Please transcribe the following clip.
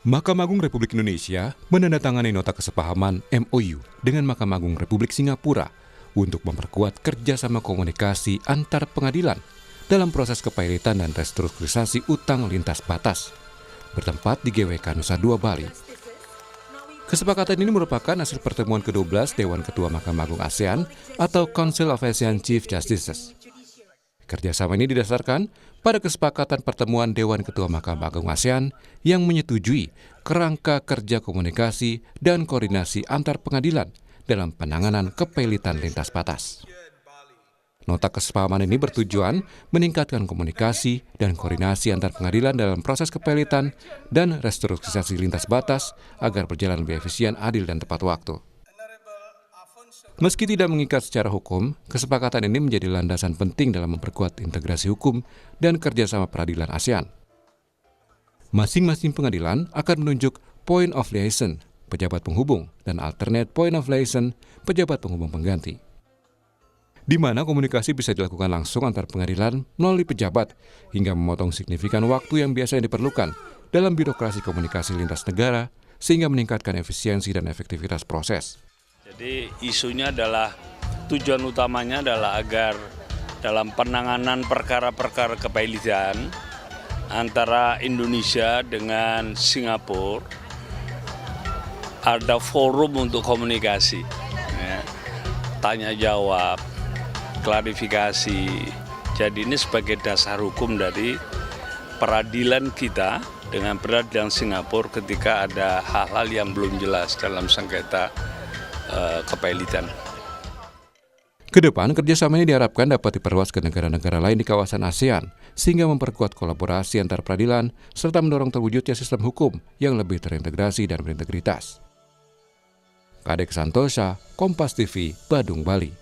Mahkamah Agung Republik Indonesia menandatangani nota kesepahaman MOU dengan Mahkamah Agung Republik Singapura untuk memperkuat kerjasama komunikasi antar pengadilan dalam proses kepailitan dan restrukturisasi utang lintas batas, bertempat di GWK Nusa Dua, Bali. Kesepakatan ini merupakan hasil pertemuan ke-12 Dewan Ketua Mahkamah Agung ASEAN atau Council of ASEAN Chief Justices. Kerjasama ini didasarkan pada kesepakatan pertemuan Dewan Ketua Mahkamah Agung ASEAN yang menyetujui kerangka kerja komunikasi dan koordinasi antar pengadilan dalam penanganan kepailitan lintas batas. Nota kesepahaman ini bertujuan meningkatkan komunikasi dan koordinasi antar pengadilan dalam proses kepailitan dan restrukturisasi lintas batas agar berjalan lebih efisien, adil, dan tepat waktu. Meski tidak mengikat secara hukum, kesepakatan ini menjadi landasan penting dalam memperkuat integrasi hukum dan kerjasama peradilan ASEAN. Masing-masing pengadilan akan menunjuk point of liaison, pejabat penghubung, dan alternate point of liaison, pejabat penghubung pengganti, di mana komunikasi bisa dilakukan langsung antar pengadilan melalui pejabat hingga memotong signifikan waktu yang biasanya diperlukan dalam birokrasi komunikasi lintas negara sehingga meningkatkan efisiensi dan efektivitas proses. Jadi isunya adalah, tujuan utamanya adalah agar dalam penanganan perkara-perkara kepailitan antara Indonesia dengan Singapura ada forum untuk komunikasi, ya, tanya jawab, klarifikasi. Jadi ini sebagai dasar hukum dari peradilan kita dengan peradilan Singapura ketika ada hal-hal yang belum jelas dalam sengketa kepailitan. Kedepan, kerjasama ini diharapkan dapat diperluas ke negara-negara lain di kawasan ASEAN, sehingga memperkuat kolaborasi antar peradilan, serta mendorong terwujudnya sistem hukum yang lebih terintegrasi dan berintegritas. Kadek Santosa, Kompas TV, Badung, Bali.